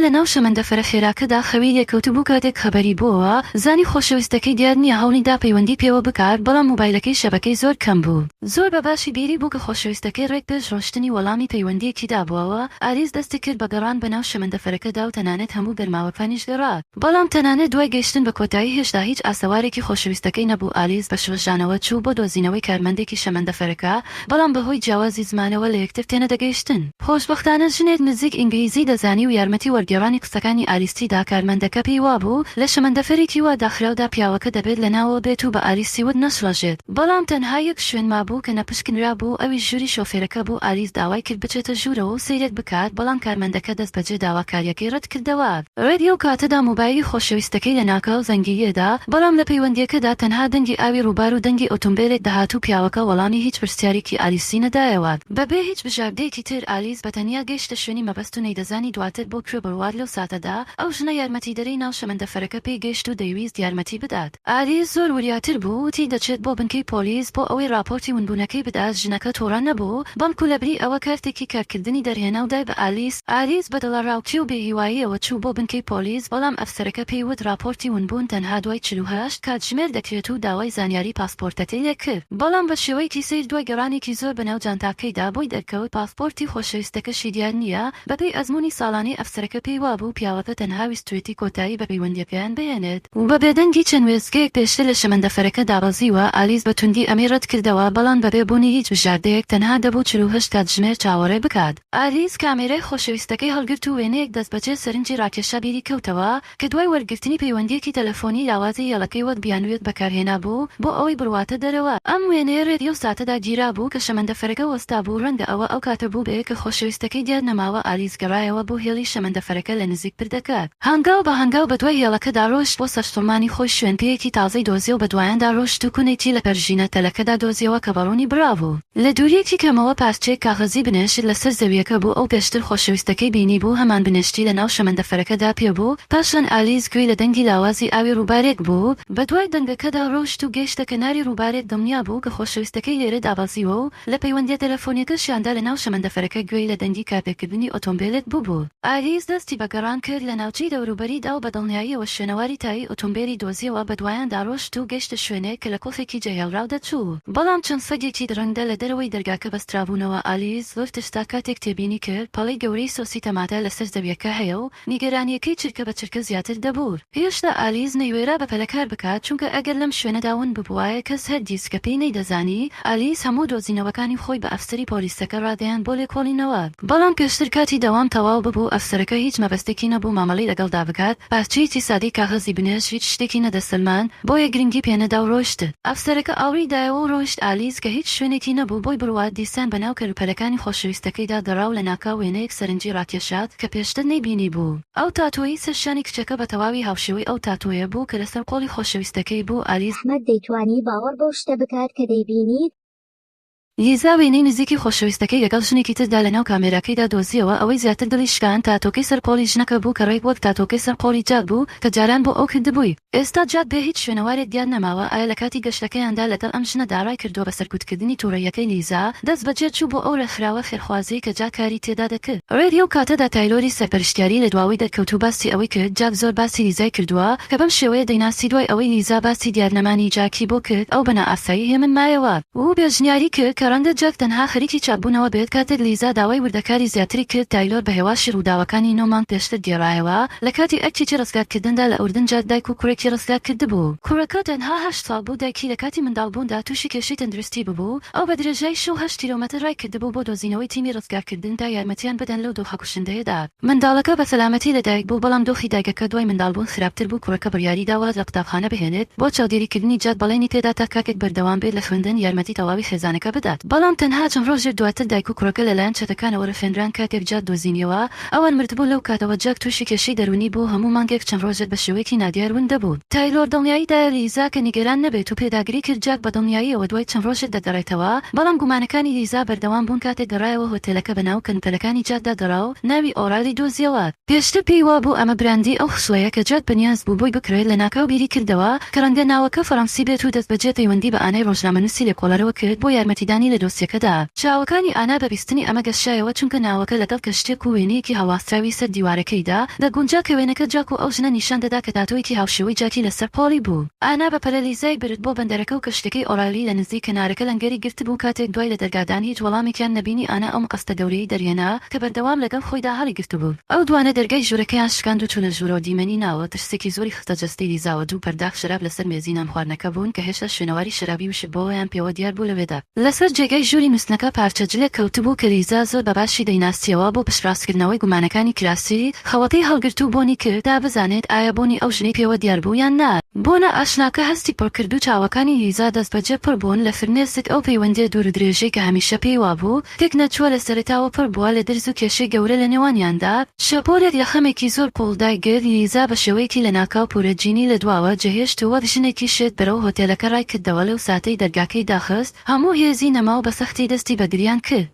لە ناو شەمەندەفەرە خێراکەدا خەوی لێکەوتبوو کاتێک خەبەری بووەوە زانی خۆشەویستەکەی دیار نییە هەوڵیدا پەیوەندی پێوە بکات بەڵام مۆبایلەکەی شەبەکەی زۆر کەم بوو. زۆر بەباشی بیری بوو کە خۆشەویستەکەی ڕێک پێش ڕۆشتنی وەڵامی پەیوەندیەکی دابووەوە ئالیس دەستی کرد بە گەڕان بەناو شەمەندەفەرەکەدا و تەنانەت هەموو گەرماوەکانیش گەڕات. بەڵام تەنانەت دوای گەیشتن بە کۆتایی هێشتا هیچ ئاسەوارێکی خۆشەویستەکەی نەبوو. ئالیس بە شوێژانەوە چوو بۆ دۆزینەوەی کارمەندێکی شەمەندەفەرەکە بەڵام بەهۆی جیاوازی زمانەوە لە یەکتر تێنەدەگەیشتن. خۆشبەختانە ژنێک نزیک ئینگلیزی دەزانی و یارمەتی وەرگێڕانی قسەکانی ئالیسیدا کارمەندەکە پێی وابوو لە شەمەندەفەرێکی وا داخراودا پیاوەکە دەبێت لەناوە بێت و بە ئالیسی ود نەشڵەژێت. بەڵام تەنها یەک شوێن مابوو کە نەپشکنرا بوو ئەوی ژووری شۆفێرەکە بوو. ئالیس داوای کرد بچێتە ژوورەوە و سەیرێک بکات بەڵام کارمەندەکە دەست بەجێ داواکاریەکەی ڕەت کردەوە. ڕێدیۆ کاتەدا مۆبایلی خۆشەویستەکەی لە ناکاو زەنگیەدا بەڵام لە پەیوەندیەکەدا تەنها دەنگی ئاوی ڕووبار و دەنگی ئۆتۆمبیلێک دەهاتوو. پیاوەکە وەڵامی هیچ پرسیارێکی ئالیسی نەدایەوە. بەبێ هیچ بژاردەیەکی تر ئالیس بەتەنیا گەیشتە شوێنی مەبەست و نەیدەزانی دواتر بۆ کوێ بڕوات لەو ساتەدا ئەو ژنە یارمەتیدەرەی ناو شەمەندەفەرەکە پێی گەیشت و دەیویست یارمەتی بدات. ئالیس زۆر وریاتر بوو وتی دەچێت بۆ بنکەی پۆلیس بۆ ئەوەی راپۆرتی ونبوونەکەی بدات. ژنەکە تۆڕان نەبوو بەڵکو لەبری ئەوە کارتێکی کارکردنی دەرهێنا و دای بە ئالیس. ئالیس بە دڵەڕاوکی و بێهیواییەوە چوو بۆ بنکەی پۆلیس بەڵام ئەفسەرەکە پێی وت راپۆرتی ونبوون تەنها دوای 48 کاتژمێر دەکرێت و داوای زانیاری پاسپۆرتەکەی لێ کرد. بەڵام بە شێوەیەکی سیر دوای گەڕانێکی زۆر بەناو جانتاکەیدا بۆی دەرکەوت پاسپۆرتی خۆشەویستەکەشی دیار نییە. بەپێی ئەزموونی ساڵانەی ئەفسەرەکە پێی وابوو پیاوەکە تەنها ویستوێتی کۆتایی بە پەیوەندیەکەیان بهێنێت و بە بێدەنگی چەند وێستگەیەک پێشتر لە شەمەندەفەرەکە دابەزیوە. ئالیس بە توندی ئەمەی ڕەت کردەوە بەڵام بەبێ بوونی هیچ بژاردەیەک تەنها دەبوو 48 کاتژمێر چاوەڕێ بکات. ئالیس کامێرەی خۆشەویستەکەی هەڵگرت و وێنەیەک دەست بەجێ سەرنجی ڕاکێشا بیری کەوتەوە کە دوای وەرگرتنی پەیوەندیەکی تەلەفۆنی لاوازی هێڵەکەی وەک بیانوێت بەکارهێنا بوو بۆ ئەوەی بڕواتە دەرەوە. ئەم وێنەیە ڕێدیۆ ساتەدا گیرا بوو کە شەمەندەفەرەکە وەستا بوو. ڕەنگە ئەوە ئەو کاتە بوو بێ کە خۆشەویستەکەی دیار نەماوە. ئالیس گەڕایەوە بۆ هێڵی شەمەندەفەرەکە لە نزیک پردەکات. هەنگاو بە هەنگاو بە دوای هێڵەکەدا ڕۆشت بۆ سەرسوڵمانی خۆی شوێنپێیەکی تازەی دۆزی و بە دوایاندا ڕۆشت و کونێکی لە پەرژینە تەلەکەدا دۆزیەوە کە بەڕوونی براوبوو. لە دووریەکی کەمەوە پاسچەیەک کاغەزی بنێشت لەسەر زەویەکە بوو. ئەو پێشتر خۆشەویستەکەی بینی بوو هەمان بنێشتی لە ناو شەمەندەفەرەکەدا پێبوو. پاشان ئالیس گوێی لە دەنگی لاوازی ئاوی ڕووبارێک بوو. بە دوای دەنگەکەدا ڕۆشت و گەیشتە کەناری ڕووبارێک. دڵنیا بوو کە خۆشەویستەکەی لێرە دابەزیوە و لە پەیوەندیە تەلەفۆنیەکەشیاندا لە ناو شەمەندەفەرەکە گوێی لە دەنگی کارپێکردنی ئۆتۆمبیلێک بوو. ئالیس دەستی بەگەڕان کرد لە ناوچەی دەوروبەریدا و بە دڵنیاییەوە شوێنەواری تایی ئۆتۆمبیلی دۆزیەوە. بە دوایاندا ڕۆشت و گەیشتە شوێنێک کە لە کۆفێکی جێهێڵراو دەچوو. بەڵام چەند سەگێکی درەنگدا لە دەرەوەی دەرگاکە بەسترابوونەوە. ئالیس زۆر تشتا کاتێک تێبینی کرد پەڵەی گەورەی سۆسی تەماتە لەسەر زەویەکە هەیە و نیگەرانیەکەی چرکە بە چرکە زیاتر دەبوو. هێشتا ئالیس نەیوێرا بە پەلەکار بکات چونکە ئەگەر لەم شوێنەداون ببوایە کەس هەر دیسکە پێی نەیدەزانی. ئالیس هەموو دۆزینەوەکانی خۆی بە ئەفسەری پۆلیسەکە ڕادەیان بۆ لێکۆڵینەوە. بەڵام پێشتر کاتی دەوام تەواو ببوو ئەفسەرەکە هیچ مەبەستێکی نەبوو مامەڵەی لەگەڵدا بکات. پاسچەیەکی سادەی کاغەزی بنێش هیچ شتێکی نەدەسلمان بۆیە گرنگی پێنەدا و ڕۆشت. ئەفسەرەکە ئاوری دایەوە و ڕۆشت. ئالیس کە هیچ شوێنێکی نەبوو بۆی بڕوات دیسان بەناو کەلوپەلەکانی خۆشەویستەکەیدا دەڕاو لە ناکاو وێنەیەک سەرنجی ڕاکێشات کە پێشتر نەیبینی بوو. ئەو تاتۆیی سەرشانی کچەکە بە تەواوی هاوشێوەی ئەو تاتۆیە بوو کە لەسەر قۆڵی خۆشەویستەکەی بوو. ئالیس دەیتوانی باوەڕ بەو شتە بکات کە دەیبینیت. لیزا وێنەی نزیکی خۆشەویستەکەی لەگەڵ ژنێکی تردا لەناو کامێراکەیدا دۆزیەوە. ئەوەی زیاتر دڵی شکان تاتۆکەی سەر قۆڵی ژنەکە بوو کە ڕێک وەک تاتۆکەی سەر قۆڵی جاد بوو کە جاران بۆ ئەو کردبووی. ئێستا جاد بێ هیچ شوێنەوارێک دیار نەماوە. ئایا لە کاتی گەشتەکەیاندا لەگەڵ ئەم ژنە داڕای کردووە بە سەرکوتکردنی تووڕەیەکەی لیزا دەست بەجێ چوو بۆ ئەو رەخراوە خێرخوازی کە جاد کاری تێدا دەکرد. ڕێدیۆ کاتەدا تایلۆری سەرپەرشتیاری لە دواوی دەرکەوت و باسی ئەوەی کرد جاد زۆر باسی لیزای کردووە کە بەم شێوەیە دەیناسی دوای ئەوەی لیزا باسی دیارنەمانی جاکی بۆ کرد ئەو بەنا ئاسایی هێمن مایەوە و بێژنیاری کرد کە ڕەنگە جاک تەنها خەریکی چاپبوونەوە بێت. کاتێک لیزا داوای وردەکاری زیاتری کرد تایلۆر بە هێواشی ڕووداوەکانی 9 مانگ پێشتر گێڕایەوە. لە کاتی ئەرکێکی ڕزگارکردندا لە ئوردن جاد دایک و کوڕێکی ڕزگار کردبوو. کوڕەکە تەنها 8 ساڵ بوو. دایکی لە کاتی منداڵبووندا تووشی کێشەی تەندروستی ببوو. ئەو بە درێژای 8 کیلۆمەتر ڕای کردبوو بۆ دۆزینەوەی تیمی ڕزگارکردندا یارمەتیان بدەن لەو دۆخەکوشندەیەدا. منداڵەکە بە سەلامەتی لە دایک بوو بەڵام دۆخی دایکەکە دوای منداڵبوون خراپتر بوو. کوڕەکە بڕیاری داوە لە قوتابخانە بهێنێت بۆ چاودێریکردنی جاد بەڵێنی تێدا تا کاکێک بەردەوام بێت لە خوێندن یارمەتی تەواوی خێزانەکە بدات. بەڵام تەنها چەند ڕۆژێک دواتر دایک و کوڕەکە لەلایەن چەتەکانەوە ڕفێنران کاتێک جاد دۆزینیەوە. ئەوان مردبوو لەو کاتەوە جاک تووشی کێشەی دەرونی بوو. هەموو مانگێک چەند ڕۆژێک بە شێوەیەکی نادیار ون دەبوو. تایلۆر دڵنیاییدا لیزا کە نیگەران نەبێت و پێداگری کرد جاک بە دڵنیاییەوە دوای چەند ڕۆژێک دەگەڕێتەوە. بەڵام گومانەکانی لیزا بەردەوام بوون. کاتێک گەڕایەوە هۆتێلەکە بەناو کەنپەلەکانی جاددا دەڕاو ناوی ئۆرالی دۆزیەوە. پێشتر پێی وابوو ئەمە براندی ئەو خشوەیە کە جاد بەنیاز بوو بۆی بکرێت. لە ناکاو بیری کردەوە کە ڕەنگە ناوەکە فەڕەنسی بێت و دەست بەجێ پەیوەندی بە ئانای ڕۆژنامەنووسی لێکۆڵەرەوە کرد بۆ یارمەتیدانی لە دۆسیەکەدا. چاوەکانی ئانا بەبیستنی ئەمە گەشایەوە چونکە ناوەکە لەگەڵ کەشتێک و وێنەیەکی هەواستراوی سەر دیوارەکەیدا دەگونجا کە وێنەکە جاک و ئەو ژنە نیشان دەدا کە تاتۆیەکی هاوشێوەی جاکی لەسەر پۆڵی بوو. ئانا بە پەرەلیزای برد بۆ بەندەرەکە و کەشتەکەی ئۆرالی لە نزیک کەنارەکە لەنگەری گرت بوو. کاتێک دوای لە دەرگادان هیچ وەڵامێکیان نەبینی ئانا ئەو مەقەستە گەورەی دەریێنا کە بەردەوام لەگەڵ خۆیدا هەڵی گرت بوو. ئەو دوانە دەرگای ژوورەکەیان شکاند و چوونە ژوورە و دیمەنی ناوە. ترسێکی زۆری خستە جەستەی لیزاوە. دوو پەرداخ شراب لەسەر مێزی نان خواردنەکە بوون کە هێشتا شوێنەواری شرابی وشە بۆیان پێوە دیار بوو لەوێدا. لەسەر جێگای ژووری نووسنەکە پارچەجلێک کەوتبوو کە لیزا زۆر بەباشی دەیناسیەوە بۆ پشتڕاستکردنەوەی گومانەکانی کراسی. خەوەتەی هەڵگرت و بۆنی کرد تا بزانێت ئایا بۆنی ئەو ژنەی پێوە دیار بوو یان نا. بۆنە ئاشناکە هەستی پڕکرد و چاوەکانی لیزا دەست بەجێ پڕ بوون لە فرنێسک ئەو پەیوەندیە دوور و درێژەی کە هەمیشە پێی وابوو. تێک نەچووە لە سەرەتاوە پڕ بووە لە دەرز و کێشەی گەورە لە نێوانیاندا. شەپۆلێک لە خەمێکی زۆر قوڵدای گرت. لیزا بە شێوەیەکی لە ناکاو پورەجینی لە دواوە جەهێشتەوە ژنێکی شێت بەرەو هۆتێلەکە ڕای کردەوە لەو ساتەی دەرگاکەی داخست. هەموو هێزی نەما و بە سەختی دەستی بەگریان کرد.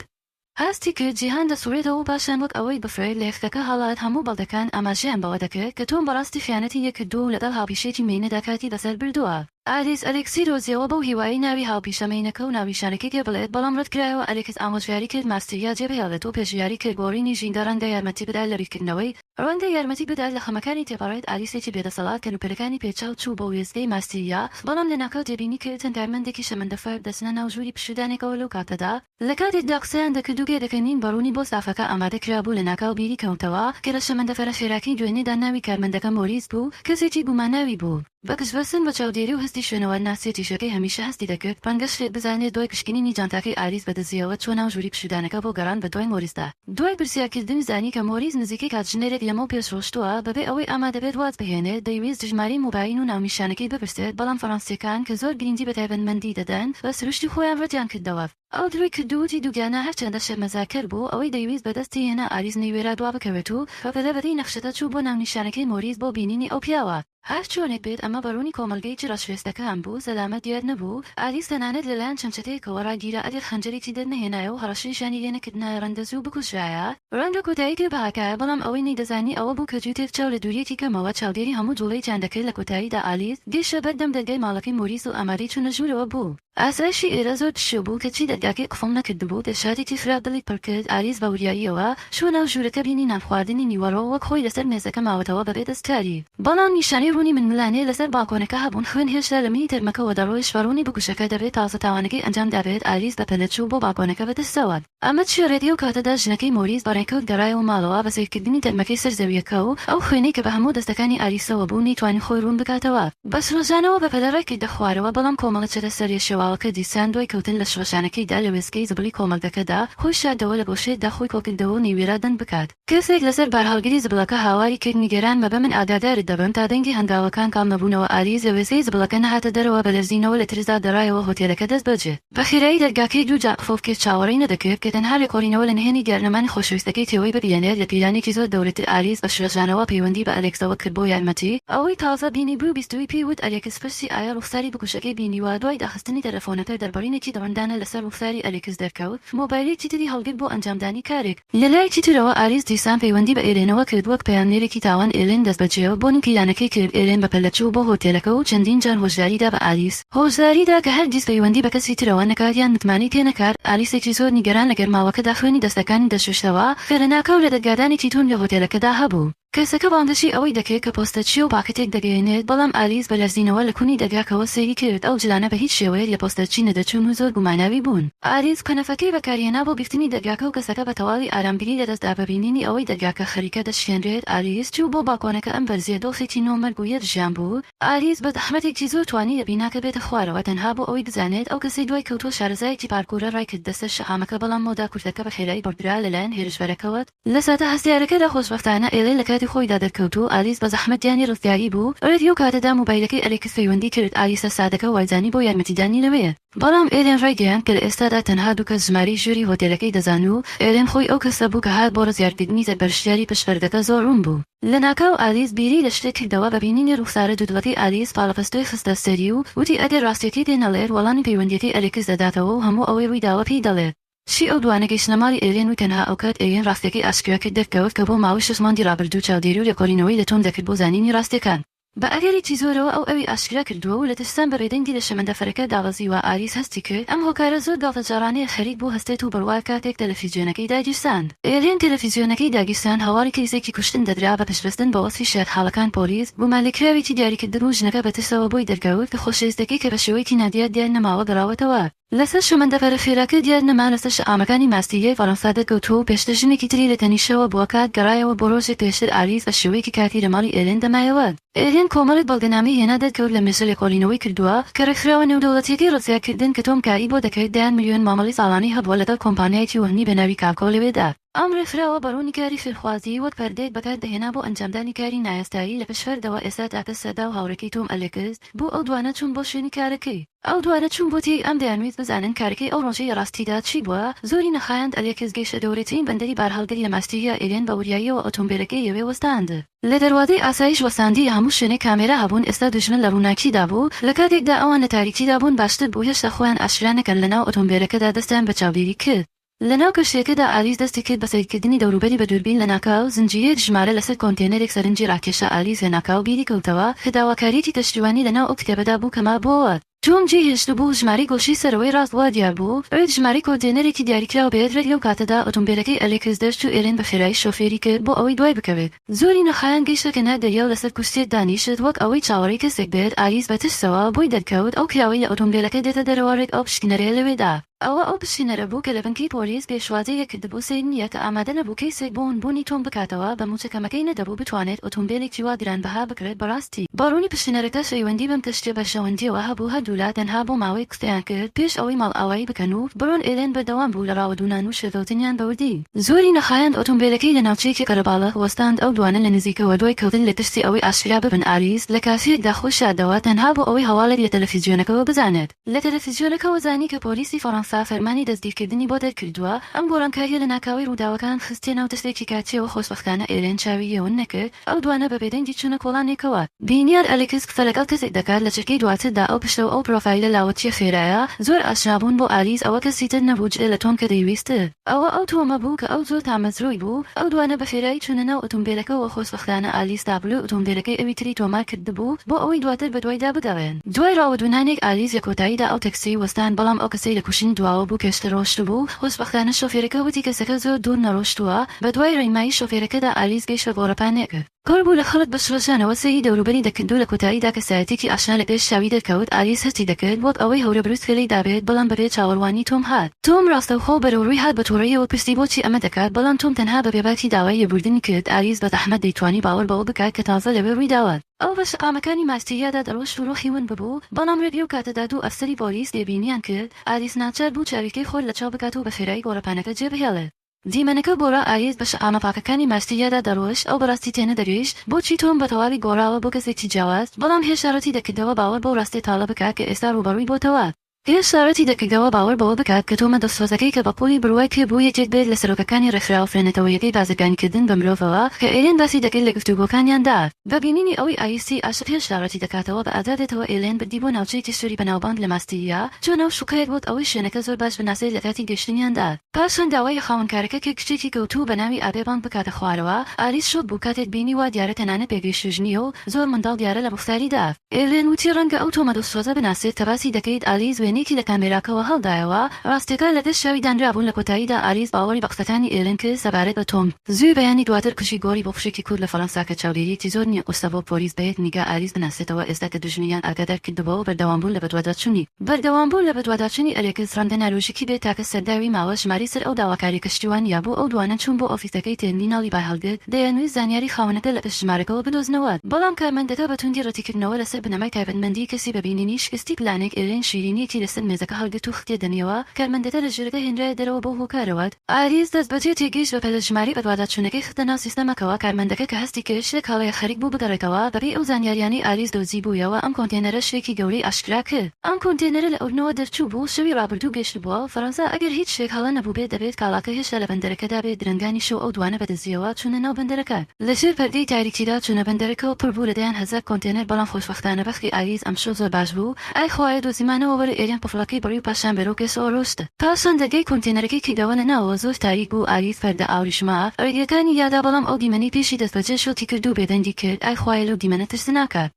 هەستی کرد جیهان دەسوڕێتەوە پاشان وەک ئەوەی بفرێت لە یەختەکە هەڵات هەموو بەڵدەکان ئاماژەیان بەوە دەکرد کە تۆم بەڕاستی خیانەتی یەکردووە و لەگەڵ هاوپیشێکی مینەدا کاتی بەسەر بردووە. ئالیس ئەلێکسی رۆزیەوە بەو هیوایی ناوی هاوپیشەمەینەکە و ناویشانەکەی بڵێت بەڵام ڕەتکرایەوە. ئەلێکس ئامۆژگاری کرد ماستریا جێبهێڵێت و پێشیاری کرد گۆڕینی ژیندەڕەنگە یارمەتی بدات لە ڕیکردنەوەی ڕەنگە یارمەتی بدات لە خەمەکانی تێپەڕێت. ئالیسێکی بێدەسەڵات کەنوپەرەکانی پێچاو چوو بۆ وێستگەی ماستریا بەڵام لە ناکاو تێبینی کرد چەند کارمەندێکی شەمەندەفەر دەچنە ناو ژووری پشودانێکەوە لەو کاتەدا. لە کاتێکدا قسەیان دەکرد و گێدەکەنین بەڕوونی بۆ سافەکە ئامادەکرا بوو لە ناکاو بیری کەوتەوە کە لە شەمەندەفەرە خێراکی دوێنێدا ناوی کارمەندەکە مۆریس بوو کەسێکی گوماناوی بوو. بەکشبەسن بە چاودێری و هەستی شوێنەوە ناسێتیشەکەی هەمیشە هەستی دەکرد پانگەشتێت بزانێت دوای پشکنینی جانتاکەی ئالیس بەدەزیەوە چۆن ناو ژووری پشودانەکە بۆ گەڕان بە دوای مۆریسدا. دوای پرسیارکردن زانی کە مۆریس نزیکەی کاتژنێرێک لەمە پێشڕۆشتووە بەبێ ئەوەی ئامادەبێت واز بهێنێت دەیویست ژماری موبایل و ناونیشانەکەی بپرسێت بەڵام فەڕەنسیەکان کە زۆر گرنگی بە تایبەتمەندی دەدەن بە سروشتی خۆیان ڕەتیان کردەوە. ئەو دروی کردووتی دووگیانە هەرچەندە شەرمەزارکەر بوو ئەوەی دەیویست بەدەستی هێنا ئالیس نەیوێرا دوا بکەوێت و بەبەدەی نەخشەتە چوو بۆ ناونیشانەکەی مۆریس بۆ بینینی ئەو پیاوە. هەر چۆنێک بێت ئەمە بەڕوونی کۆمەلگەی ڕەشوێستەکان بوو. سەلامەت دیار نەبوو. ئالیس تەنانەت لەلایەن چەمچەتەیەکەوە ڕاگیرە ئەگەر خەنجەرێکی دەرنەهێنایە و هەڕەشەیشانی لێنەکردنە ڕەندەزوو و بکوژایە. ڕەنگە کۆتاییکە بەهاکایە بەڵام ئەوەی نەیدەزانی ئەوە بوو کە جووتێک چاو لە دووریەتی کەمەوە چاودێری هەموو جوڵەیان دەکرد. لە کۆتاییدا ئالیس گەیشتە بەردەم دەرگای ماڵەکەی مۆریس و ئامادەی چوونە ژوورەوە بوو. ئاسایشی ئێرە زۆر پشیو بوو کەچی دەرگاکەی قفڵ نەکردبوو. دەشادێکی خراپ دڵی پڕ کرد. ئالیس بە وریاییەوە شوو ناو ژوورەکە بینی نانخواردنی نیوەڕۆ وەک خۆی لەسەر مێزەکە ماوەتەوە بەبێ دەستکاری. بەڵام نیشانەی ڕوونی منملانێ لەسەر باڵکۆنەکە هەبوون. خوێن هێشتا لە مینی تەرمەکەەوە دەڕۆی شوەڕوونی بکوشەکە دەبێت تازە تاوانەکەی ئەنجام دابێت. ئالیس بە پەلەچوو بۆ باڵکۆنەکە بەدەستەوە. ئەمە چێڕێتی و کاتەدا ژنەکەی مۆریس بەڕێکەوت گەڕایەوە ماڵەوە بە سیرکردنی تەرمەکەی سەر زەویەکە و ئەو خوێنەی کە بە هەموو دەستەکانی ئالیسەوە بوو نەیتوانی خۆی ڕوون بکاتەوە. بەس ڕۆژانەوە بە پەلەڕێکی دەخوارەوە بەڵام کۆمەڵە چەرە سەریە شێواوەکە دیسان دوای کەوتن لە شۆشانەکەیدا لە وێستگەی زبڵی کۆمەڵگەکەدا خۆی شاردەوە لە بۆشێتدا خۆی کۆکردەوە و نەیوێرا دەنگ بکات. کەسێک لەسەر بارهەڵگیری زبڵەکە هاواری کرد نیگەران مەبە من ئاگادارت دەبم تا دەنگی هەنگاوەکان کام نەبوونەوە. ئالیس لە وێستگەی زبڵەکە نەهاتە دەرەوە بە لەرزینەوە لە ترسدا دەڕایەوە هۆتێلەکە دەست بەجێ. بە خێرایی دەرگاکەی دووجار قفڵ کرد چاوەڕێی نەدەکرد کە تەنها لێکۆڵینەوە لە نهێنی دیارنەمانی خۆشەویستەکەی تێوەی ببیێنێت. لە پیلانێکی زۆر دەورەتی ئالیس بە شێژانەوە پەیوەندی بە ئەلێکسەوە کرد بۆ یارمەتی. ئەوەی تازە بینی بوو بیستوی پێی وت ئەلێکس پرسی ئایا ڕوخساری بکوشەکەی بینیوە. دوای داخستنی تەلەفۆنەکە دەربڕینێکی دەوەندانە لەسەر ڕوخساری ئەلێکس دەرکەوت. مۆبایلێکی تری هەڵگرت بۆ ئەنجامدانی کارێک. لەلایەکی ترەوە ئالیس دیسان پەیوەندی بە ئێلێنەوە کرد وەک پەیامنێرێکی تاوان. ئێلێن دەست بەجێوە بۆ نکیلانەکەی کرد. ئێلێن بە پەلەچوو بۆ هۆتێلەکە و چەندین جار هۆژاریدا بە ئالیس. هۆژاریدا کە هەرگیز پەیوەندی بە کەسی ترەوە نەکاتیان متمانی تێ نەکات. ئالیسێکی زۆر نیگەران لە گەرماوەکەدا خوێنی دەستەکانی دەشوشتەوە کە لە ناکاو لە دەرگادانێکی تون لە هۆتێلەکەدا هەبوو. کەسەکە باندەشی ئەوەی دەکرێت کە پۆستەچی و پاکەتێک دەگەێنێت بەڵام ئالیس بە لەرزینەوە لە کونی دەرگاکەوە سەیری کرد. ئەو جلانە بە هیچ شێوەیە لە پۆستەچی نەدەچوون و زۆر گوماناوی بوون. ئالیس کەنەفەکەی بەکارهێنا بۆ بیفتنی دەرگاکە و کەسەکە بە تەواوی ئارامگیری لەدەستدا بە بینینی ئەوەی دەرگاکە خەریکە دەشێنرێت. ئالیس چوو بۆ باڵکۆنەکە ئەم بەرزیە دۆخێکی نۆمەرگ و یەرژیان بوو. ئالیس بە زەحمەتێکی زۆر توانی دەبینا کە بێتە خوارەوە تەنها بۆ ئەوەی بزانێت ئەو کەسەی دوای کەوتووە شارەزایەکی پارکورە ڕای کرد دەستە شەقامەکە بەڵام مۆدا کورتەکە بە خێرایی بەردرا لەلایەن هێرشبەرەکەوت. لە ساتە هەستیارەکەدا خۆشبەختانە ئێلێ لە کاتی خۆیدا دەرکەوت و ئالیس بە زەحمەتیانی ڕستیاری بوو. ڕێدیۆ کاتەدا موبایلەکەی ئەلێکس پەیوەندی کرد. ئالیسە سادەکە وایزانی بۆ یارمەتیدانی لەوەیە. بەڵام ئێلێن ڕایگەیاند کە لە ئێستادا تەنها دوو کەس ژماری ژووری هۆتێلەکەی دەزان و ئێلێن خۆی ئەو کەسە بوو کە هات بۆ ڕزگارکردنی سەرپەرشتیاری پشتفەرگەکە زۆر ڕوون بوو. لە ناکاو ئالیس بیری لە شتێک کردەوە بە بینینی ڕوخسارە دوودڵەتی ئالیس پاڵەپەستۆی خستە سەری و وتی ئەگەر ڕاستیەتی دێنەڵێت وەڵامی پەیوەندیەتی ئەلێکس دەداتەوە و هەموو ئەوەی ڕووی داوە پێی دەڵێت. شی ئەو دوانە گەیشتنە ماڵی ئێلێن و تەنها ئەو کات ئێلێن ڕاستیەکەی ئاشکرا کرد دەرکەوت کە بۆ ماوەی 6 مانگی ڕابردوو چاودێری و لێکۆڵینەوەی دەتۆم دەکرد بۆ زانینی ڕاستیەکان. بە ئەگەری زۆرەوە ئەوی ئاشکرا کردووە و لە ترسان بە بێدەنگی لە شەمەندەفەرەکە داوەزیوە ئالیس هەستی کرد ئەم هۆکارە زۆر گاڵتەجارانەیە خەریک بۆ هەستێت و بڕوا کاتێک تەلەڤیزیۆنەکەی داگیرساند. ئێلێن تەلەڤیزیۆنەکەی داگیرسان هەواڵی کەیسێکی کوشتن دەدرا بە پشتبەستن بە وەسفی شێرحاڵەکان پۆلیس بوومالیکراوێکی دیاریکردن و ژنەکە بە ترسەوە بۆی دەرکەوت کە خۆشەویستەکەی کە بە شێوەیەکی نادیار دیار نەماوە گەڕاوەتەوە. لەسەر شەمەندەفەرە خێراکە دیار نەما لەسەر شەقامەکانی ماستیگەی فەڕەنسا دەرکەوتووە و پێشتر ژنێکی تری لە تەنیشەوە بووە کات گەڕایەوە بۆ ڕۆژێک پێشتر ئالیس بە شێوەیەکی کاتی لە ماڵی ئێلێن دەمایەوە. ئێلێن کۆمەڵێک بەڵگەنامەی هێنا دەرکەوت لە مێژە لێکۆڵینەوەی کردووە کە ڕێکخراوە نێودەوڵەتیەکەی ڕزگارکردن کە تۆم کاری بۆ دەکەوێت 10 ملیۆن مامەڵی ساڵانەی هەبووە لەگەڵ کۆمپانیایەکی وهمی بە ناوی کاکۆ لەوێدا. ئەم ڕێکخراوە بەڕوونی کاری فێرخوازی وەک پەردەیەک بەکار دەهێنا بۆ ئەنجامدانی کاری نایەستایی لە پشفەردەوە ئێستا تاکە سەدا و هاوڕێکەی تۆم ئەلێکس بوو ئەو دوانە چوون بۆ شوێنی کارەکەی. ئەو دوانە چوون بۆتی ئەم دەیانوێت بزانن کارەکەی ئەو ڕۆژەی ڕاستیدا چی بووە. زۆری نەخایەند ئەلێکس گەیشتە دەورێترین بەندەری بارهەڵگەری لە ماستیگە ئێلێن بە وریاییەوە ئۆتۆمبیلەکەی ئەوێ وەستاند. لە دەروازەی ئاسایش وەساندی هەموو شوێنەی کامێرا هەبوون ئێستا دوژمن لە ڕووناکیدا بوو لە کاتێکدا ئەوان لە تاریکیدا بوون باشتر بوو هێشتا خۆیان ئاشکرا نەکەن لەناو ئۆتۆمبیلەکەدا دەستیان بە چاودێری کرد. لەناو کەشتێکەدا ئالیس دەستی کرد بە سەیرکردنی دەوروبەری بە دووربین لە ناکاو زنجیرەیەک ژمارە لەسەر کۆنتێنەرێک سەرنجی ڕاکێشە ئالیس لە ناکاو بیری کەوتەوە کە داواکاریەکی تەشتیوانی لەناو ئەو کتێبەدا بوو کەما بۆەوە. توم جێ هێشت بوو ژمارەی گۆشی سەرەوەی ڕاست وا دیار بوو ئەوێت ژمارەی کۆنتێنەرێکی دیاریکراوە بێت لەو کاتەدا ئۆتۆمبیلەکەی ئەلێکس دەشت و ئێلێن بە خێرایی شۆفێری کرد بۆ ئەوەی دوای بکەوێت. زۆری نەخایەن گەیشتە کەنار دەریا و لەسەر کوستێک دانیشت وەک ئەوەی چاوەڕێی کەسێک بێت. ئالیس بە ترسەوە بۆی دەرکەوت ئەو کراوەی لە ئۆتۆمبیلەکە دێتە دەرەوەڕێک ئەو پشکنەرەیە لەوێدا. ئەوە پشکنەرە بوو کە لە بنکەی پۆلیس پێشوازەیە کردبوو سیر نییە کە ئامادە نەبوو کەیسێک بۆ بوونی تۆم بکاتەوە بە موچەکەمەکەی نەدەبوو بتوانێت ئۆتۆمبیلێکی وا گرانبەها بکرێت. بەڕاستی باڕوونی پشکنەرەکە شەیوەندی بەم کەشتیە بە شەوەندیەوە هەبوو هەردوو لا تەنها بۆ ماوەی قسەیان کرد پێش ئەوەی ماڵئاوایی بکەن و بڕۆن. ئێلێن بەردەوام بوو لە ڕاوەدونان و شێڤەوتنیان بەوردی. زۆری نەخایەند ئۆتۆمبیلەکەی لە ناوچەیەکی قەرەباڵغ وەستاند ئەو دوانە لە نزیکەوە دوای کەوتن لە ترسی ئەوەی ئاشکرا ببن. ئالیس لە کافەیەکدا خۆشادەوە تەنها بۆ ئەوەی هەواڵێک لە تەلەڤیزیۆنەکەەوە بزانێت. لە تەلەڤیزیۆنەکەەوە زانی کە پۆلیسی فەڕەنسا فەرمانی دەستگیرکردنی بۆ دەرکردووە. ئەم گۆڕانکاریە لە ناکاوی ڕووداوەکان خستێ ناو دەستێکی کاتیەوە خۆشبەختانە ئێلێن چاوی یەون نەکرد. ئەو دوانە بە بێدەنگی چوونە کۆڵانێکەوە. بینیار ئەلێکس قسە لەگەڵ کەسێک دەکات لە چرکەی دواتردا ئەو پشتەوە ئەو پرۆفایلە لاوەتیە خێرایە زۆر ئاشنابوون بۆ ئالیس ئەوە کەسی تر نەبوو جێ لە تۆم کە دەیویستە. ئەوە ئەو تۆمە بوو کە ئەو زۆر تامەزرۆی بوو. ئەو دوانە بە خێرایی چوونە ناو ئۆتۆمبیلەکەەوە خۆشبەختانە ئالیس دابلو ئۆتۆمبیلەکەی ئەوی تری تۆمار کردبوو بۆ ئەوەی دواتر بە دوایدا بگەڕێن. دوای ڕاوەدونانێک ئالیس لە کۆتاییدا ئەو تەکسی وەستان بەڵام ئەو کەسەی لە کوشتن دواوە بوو کەشتە ڕۆشت بوو. خۆشبەختانە شۆفێرەکە وتی کەسەکە زۆر دوور نەڕۆشتووە. بە دوای ڕێنمایی شۆفێرەکەدا ئالیس گەیشتە گۆڕەپانێک. کار بوو لە خەڵک بە شڵەشانەوە سەیری دەوروبەری دەکردو لە کۆتاییدا کە سایەتێکی ئاشنا لە پێش شاوی دەرکەوت. ئالیس هەستی دەکرد وەک ئەوەی هەورە بروس خێلەی دابێت بەڵام بەبێ چاوەڕوانی تۆم هات. تۆم ڕاستەوخۆ بەرەوڕووی هات بە تووڕەیەوە پرسی بۆچی ئەمە دەکات بەڵام تۆم تەنها بە بێباکی داوای لێبوردنی کرد. ئالیس بە زەحمەت دەیتوانی باوەڕ بەوە بکات کە تازە لەوێ ڕووی داوات. ئەو بە شقامەکانی ماستیگادا دەڕۆشت و ڕۆخی ون ببوو بەڵام ڕێبی و کاتەدا دوو ئەفسەری پۆلیس لێبینیان کرد. ئالیس ناچار بوو چاویکەی خۆر لە چاو بکات و بە خێرایی گۆڕەپانەکە جێبهێڵێت. دیمەنەکە بۆرە ئالیس بە شقامە پاکەکانی ماستیگادا دەڕۆشت. ئەو بەڕاستی تێنە دەرویشت بۆچی تۆم بە تەواوی گۆڕاوە بۆ کەسێکی جیاواز بەڵام هێشارەتی دەکردەوە باوەڕ بەو ڕاستی تاڵە بکات کە ئێستا ڕوبەڕووی بۆتەوە. هێشارەتی دەکردەوە باوەڕ بەوە بکات کە تۆمە دەستۆزەکەی کە بە پۆلی بڕوای کرد بوو یەکێک بێت لە سەرۆکەکانی ڕێکخراوە فرێنەتەوەیەکەی بازرگانیکردن بە مرۆڤەوە کە ئێلێن باسی دەکرد لە گفتوگۆکانیاندا. بە بینینی ئەوەی ئایسی عاشق هێشارەتی دەکاتەوە بە ئازادێتەوە ئێلێن بردی بۆ ناوچەیەکی سووری بەناوبانگ لە ماستیگا چۆن ناو شوقەیەک بۆت ئەوەی شوێنەکە زۆر باش بناسێت لە کاتی گەشتنیاندا. پاشان داوای خاوەنکارەکە کە کچێکی کەوتوو بە ناوی ئابێبانگ بکاتە خوارەوە. ئالیس شۆک بوو کاتێک بینی وا دیارە تەنانە پێگەیشتنیە و زۆر منداڵ دیارە لە ڕوخساریدا. ئێلێن وتی ڕەنگە ئەو تۆمە دەستۆزە بناسێت کە باسی دەکەیت. ئالیس وێنێکی لە کامێراکەوە هەڵدایەوە. ڕاستیەکە لە دەست شاوی دانرابوون لە کۆتاییدا ئالیس باوەڕی بە قسەکانی ئێلێن کرد سەبارەت بە تۆم. زووی بەیانی دواتر کشی گۆڕی بۆ خشێکی کورد لە فەڕەنسا کە چاودێریەکی زۆر نییە قوستە بۆ پۆلیس بەیەک نیگا ئالیس بناسێتەوە ئێستا کە دژنیان ئاگادار کردبەوە بەردەوامبوون لە بەدواداچوونی. بەردەوامبوون لە بەدواداچوونی ئەلێکس ڕەنگە نالۆژیکی بێت تاکە سەرداوی ماوە ژماری سەر ئەو داواکاری کەشتیوان یابوو. ئەو دوانە چوون بۆ ئۆفیسەکەی تێرمیناڵی بایهەڵگرت دەیانویست زانیاری خاوەنەکە لە ژمارەکەەوە بدۆزنەوە بەڵام کارمەندەکە بە توندی ڕەتیکردنەوە لەسەر بنەمای تایبەتمەندی کەسی بەبینینی شکستی پلانێک ئێلێن شیرینیەکی لەسەر مێزەکە هەڵگرت و خستێ دەنیەوە. کارمەندەکە لە ژێرەکە هێنرایە دەرەوە بۆ هۆکارەوەت. ئالیس دەست بەجێ تێگەیشت بە پەلەژماری بەدواداچوونەکەی خستە ناو سیستەمەکەوە. کارمەندەکە کە هەستی کرد شتێک هەڵەیە خەریک بوو بگەڕێتەوە بەبێ ئەو زانیاریانەی ئالیس دۆزی بوویەوە. ئەم کۆنتێنەرە شتێکی گەورەی ئاشکرا کرد. ئەم کۆنتێنەرە لە ئەوروونەوە دەرچوو بوو شەوی ڕابردوو گەشت بووە. فەڕەنسا ئەگەر هیچ شتێک هەڵە نەبوو بێت دەبێت کاڵاکە هێشتا لە بەندەرەکەدا بێت. درنگانی شەو ئەو دوانە بەدەزیەوە چوونە ناو بەندەرەکە. لەژێر پەردەی تاریکیدا چوونە بەندەرەکەەوە پڕ بوو لە 10,000 کۆنتێنەر بەڵام خۆشبەختانە بەختی ئالیس ئەم شەو زۆر باش بوو. ئای خۆیە دۆزیمانەوە وەرە ئێریان پفڵەکەی بڕی و پاشان بەرەو کێسەوە ڕۆشتە. پاشان دەرگای کۆنتێنەرەکەی کردەوە ناوە زۆر تاریک بوو. ئالیس پەردە ئاوریشما ڕێگەکانی یادا بەڵام ئەو دیمەنەی پێشی دەست بەجێ شۆتی کرد و بێدەنگی کرد. ئای خۆیە لەو دیمەنە ترس ناکات.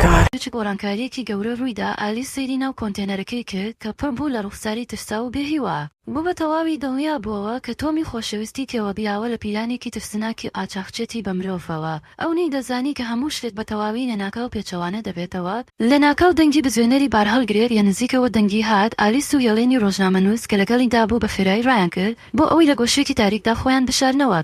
God. چ گۆڕانکاریەکی گەورە ڕوویدا ئالیس سەیری ناو کۆنتێنەرەکەی کرد کە پڕ بوو لە ڕوخساری ترسا و بێهیوا بوو بە تەواوی دڵنیا بووەوە کە تۆمی خۆشەویستی تێوە بیاوە لە پیلانێکی ترسناکی ئاچاخچێتی بە مرۆڤەوە ئەو نەی دەزانی کە هەموو شتێک بە تەواوی لە ناکاو پێچەوانە دەبێتەوە لە ناکاو دەنگی بزوێنەری بار هەڵگرێت یە نزیکەوە دەنگی هات ئالیس و هێڵێنی ڕۆژنامەنووس کە لەگەڵی دابوو بە خێرایی ڕایان کرد بۆ ئەوەی لە گۆشێکی تاریکدا خۆیان بشارنەوە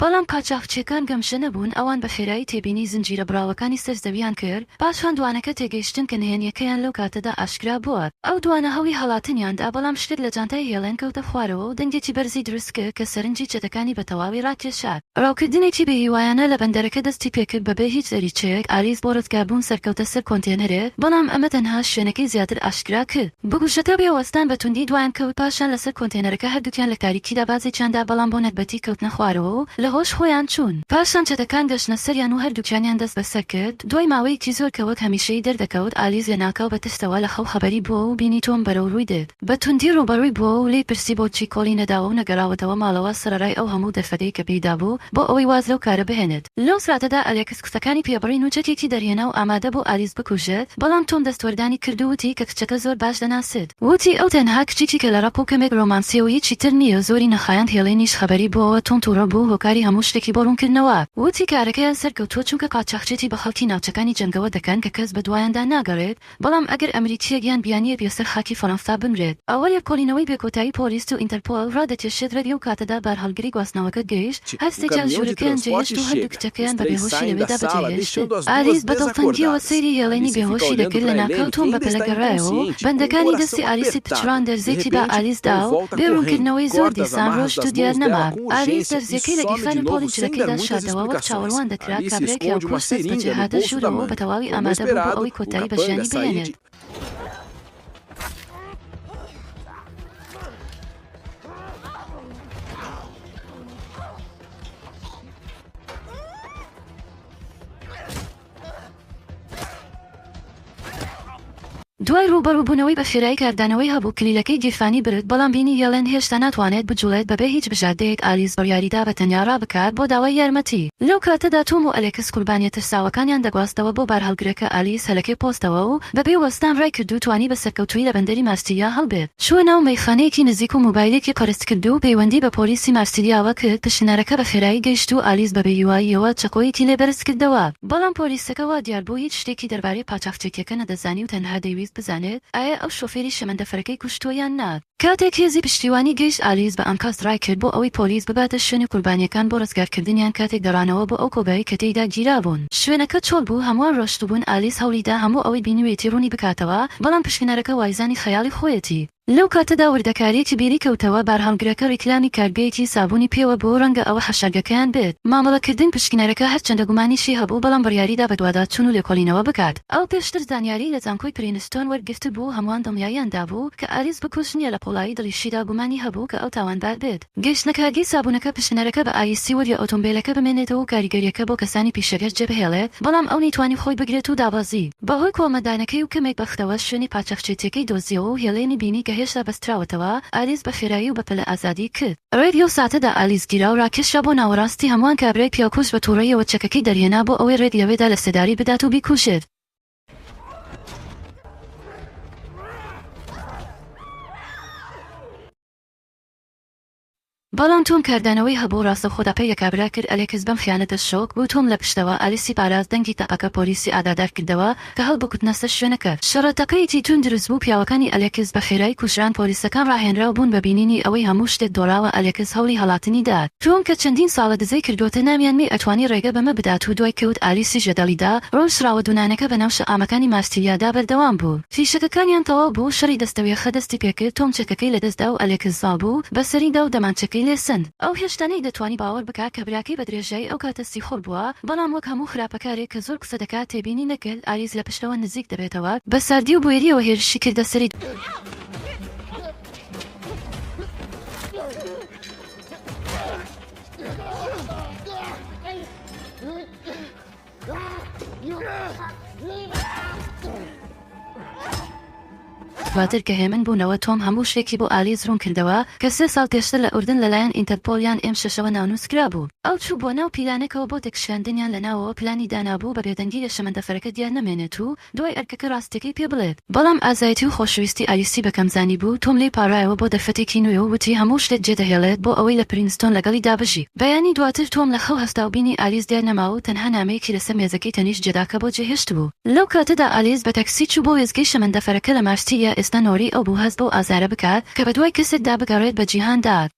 بەڵام قاچاقچیەکان گەمژە نەبوون ئەوان بە خێرایی تێبینی زنجیرە بڕاوەکانی سەرزەویان کرد پاشان دوانەکە تێگەیشتن کە نهێنیەکەیان لەو کاتەدا ئاشکرا بووە ئەو دوانە هەوی هەڵاتنیاندا بەڵام شتێک لە جانتای هێڵێن کەوتە خوارەوە و دەنگێکی بەرزی دروست کرد کە سەرنجی چەتەکانی بە تەواوی ڕاکێشات ڕاوکردنێکی بێهیوایانە لە بەندەرەکە دەستی پێکرد بەبێ هیچ زەریچەیەک ئالیس بۆ ڕزگاربوون سەرکەوتە سەر کۆنتێنەرێک بەڵام ئەمە تەنها شوێنەکەی زیاتر ئاشکرا کرد بگوشەکە بێوەستان بە توندی دوایان کەوت پاشان لەسەر کۆنتێنەرەکە هەردووکیان لە تاریکیدا بازێکیاندا بەڵام بۆ نەتبەتی کەوتنە خوارەوە و لە هۆش خۆیان چوون پاشان چەتەکان گەشتنە سەریان و هەردووکیانیان دەست بەسەر کرد دوای ماوەیەکی زۆر کە وەک هەمیشەی دەردەکەوت ئالیس لە ناکاو بە تستەوە لە خەو خەبەری بووە و بینی تۆم بەرەو ڕووی دێت بە توندی ڕوبەڕووی بووە و لێی پرسی بۆچی کۆڵی نەداوە و نەگەڕاوەتەوە ماڵەوە سەرەڕای ئەو هەموو دەرفەتەی کە پێیدا بوو بۆ ئەوەی واز لەو کارە بهێنێت لەو ساتەدا ئەلێکس کچەکانی پێبڕین و چەکێکی دەرهێنا و ئامادە بۆ ئالیس بکوژێت بەڵام تۆم دەستوەردانی کرد و وتی کە کچەکە زۆر باش دەناسێت وتی ئەو تەنها کچێکی کە لە ڕەپ و کەمێک ڕۆمانسیە و هیچی تر نییە زۆری نەخایەند هێڵێنیش خەبەری بووەوە تۆم تووڕە بوو هۆکاری هەموو شتێکی بۆ ڕوونکردنەوە وتی کارەکەیان سەرکەوتووە چونکە قاچاقچێتی بە خەڵکی ناوچەکانی جەنگەوە دەکەن کە کەس بە دوایاندا ناگەڕێت بەڵام ئەگەر ئەمریکیەکیان بیانیە بێسەر خاکی فەڕەنسا بمرێت ئەوە لێکۆڵینەوەی بێکۆتایی پۆلیس و ئینتەرپۆل ڕادەکێشێت ڕێگە و کاتەدا بار هەڵگری گواستنەوەکە گەیشت هەستێکیان ژوورەکەیان جێهێشت و هەردوو کچەکەیان بە بێهۆشی لەوێدا بەجێهێشت ئالیس بە دڵتەنگیەوە سەیری هێڵێنی بێهۆشی دەکرد لە ناکاو تۆم بە پەلەگەڕایەوە و بەندەکانی دەستی ئالیسی پچڕان دەرزێتی بە ئالیس دا و بێڕوونکردنەوەی زۆر دیسان ڕۆشت و دیار نەما ئالیس دەرزیەکەی لە گیرفانی پۆلی جلەکەیدا شاردەوە وەک چاوەڕوان دەکرا کابرێکی ئەوکۆس دەست بە جێهاتە ژوورەوە بە تەواوی ئامادە بوو بۆ ئەوەی کۆتایی بە ژیانی بهێنێت دوای ڕوبەڕووبوونەوەی بە خێرایی کاردانەوەی هەبوو کلیلەکەی گیرفانی برد بەڵام بینی هێڵێن هێشتا ناتوانێت بجوڵێت بەبێ هیچ بژاردەیەک ئالیس بڕیاریدا بە تەنیا ڕابکات بۆ داوای یارمەتی لەو کاتەدا تۆم و ئەلێکس قوربانیە ترساوەکانیان دەگواستەوە بۆ بار هەڵگرەکە ئالیس هەلەکەی پۆستەوە و بەبێ وەستان ڕای کردو توانی بە سەرکەوتووی لە بەندەری مارسیلیا هەڵبێت شوە ناو مەیخانەیەکی نزیک و مۆبایلێکی قەرست کرد و پەیوەندی بە پۆلیسی مارسیلیاوە کرد پشنەرەکە بە خێرایی گەیشت و ئالیس بە بێهیواییەوە چەقۆیەکی لێبەرز کردەوە بەڵام پۆلیسەکە وا دیار بوو هیچ شتێکی دەربارەی پاچاقچێکیەکە نەدەزانی و تەنها دەیویست بزانێت ئایا ئەو شۆفێری شەمەندەفەرەکەی کوشتووە یان نا کاتێک هێزی پشتیوانی گەیشت ئالیس بە ئەمکاس ڕای کرد بۆ ئەوەی پۆلیس بباتە شوێنی قوربانیەکان بۆ ڕزگارکردنیان کاتێک دەڕانەوە بۆ ئەو کۆبایی کە تێیدا گیرا بوون شوێنەکە چۆڵ بوو هەمووان ڕۆشتبوون ئالیس هەوڵیدا هەموو ئەوەی بینیوێتی ڕوونی بکاتەوە بەڵام پشکنەرەکە وایزانی خەیاڵی خۆیەتی لەو کاتەدا وردەکاریەکی بیری کەوتەوە بارهەڵگرەکە ڕیکلامی کارگەیەکی سابوونی پێوە بۆ ڕەنگە ئەوە حەشارگەکەیان بێت مامەڵەکردن پشکنەرەکە هەرچەندە گومانیشی هەبوو بەڵام بڕیاریدا بە دووادات چوون و لێکۆڵینەوە بکات ئەو پێشتر زانیاری لە زانکۆی پرینستۆن وەرگرت بوو هەمووان دڵنیاییاندا بوو کە ئالیس بکوژنیە لە پۆڵایی دڵیشیدا گومانی هەبوو کە ئەو تاوانبار بێت گەشتنە کارگەی سابوونەکە پشکنەرەکە بە ئایسی وەریە ئۆتۆمبیلەکە بمێنێتەوە و کاریگەریەکە بۆ کەسانی پیشەگەشت جێبهێڵێت بەڵام ئەو نەیتوانی خۆی بگرێت و دابەزی بەهۆی کۆمەدانەکەی و کەمێک بەختەوە شوێنی پاچەخچێتیەکەی دۆزیەوە و هێڵێنی بینی کە هێشتا بەستراوەتەوە ئالیس بە خێرایی و بە پەلە ئازادی کرد ڕێدیۆ ساتەدا ئالیس گیرا و ڕاکێشا بۆ ناوەڕاستی هەمووان کابرای پیاکوش بە تووڕەیەوە چەکەکەی دەرهێنا بۆ ئەوەی ڕێد لەوێدا لە سێداری بدات و بیکوژێت بەڵام تۆم کاردانەوەی هەبوو ڕاستە خۆداپەی یەکابرا کرد ئەلێکس بەم خیانەتە شۆک بوو تۆم لە پشتەوە ئالیسی پاراز دەنگی تاقەکە پۆلیسی ئاگادار کردەوە کە هەڵبکوتنە سەر شوێنەکە شەڕەتەکەیەکی تون دروست بوو پیاوەکانی ئەلێکس بە خێرایی کوژران پۆلیسەکان ڕاهێنراو بوون بە بینینی ئەوەی هەموو شتێک دۆڕاوە ئەلێکس هەوڵی هەڵاتنی داد تۆم کە چەندین ساڵە دزەی کردوتە نامیان می ئەتوانی ڕێگە بەمە بدات و دوای کەوت ئالیسی ژەدەڵیدا ڕۆژراوە دوونانەکە بە ناو شەئامەکانی مارسیلیادا بەردەوام بوو فیشەکەکانیان تەواو بوو شەڕی دەستەوێخە دەستی پێکرد تۆم چەکەکەی لەدەستدا و ئەلێکس زاڵ بوو بەسەریدا و دەمانچەکەی لێسند ئەو هێشتانەی دەتوانی باوەڕ بکات کە براکەی بە درێژایی ئەو کاتە سیخۆر بووە بەڵام وەک هەموو خراپەکارێک کە زۆر قسە دەکات تێبینی نەکرد ئالیس لە پشتەوە نزیک دەبێتەوە بە ساردی و بوێریەوە هێرشی کردە سەری دواتر کە هێمن بوونەوە تۆم هەموو شتێکی بۆ ئالیز ڕوون کردەوە کە 3 ساڵ پێشتر لە ئوردن لەلایەن ئینتەرپۆلیان M6ەوە ناونووسکرا بوو. ئەو چوو بۆ ناو پیلانێکەوە بۆ تێکشاندنیان لەناوەوە پلانی دانابوو بە بێدەنگی لە شەمەندەفەرەکە دیار نەمێنێت و دوای ئەرکەکە ڕاستەکەی پێ بڵێت. بەڵام ئازایەتی و خۆشەویستی ئالیسی بەکەمزانی بوو. تۆم لێی پاڕایەوە بۆ دەرفەتێکی نوێ و وتی هەموو شتێک جێدەهێڵێت بۆ ئەوەی لە پرینستۆن لەگەڵی دابژی. بەیانی دواتر تۆم لە خەو هەستاوبینی ئالیز دیار نەماوە و تەنها نامەیەکی لەسەر مێزەکەی تەنیشت جێداکە بۆ جێهێشت بوو. لەو کاتەدا ئالیز بە تەکسی چوو بۆ وێزگەی شەمەندەفەرەکە لە مارسیلیا ئێستا نۆری ئەو بوو هەست بۆ ئازارە بکات کە بەدوای کەسێکدا بگەڕێت بە جیهان داد.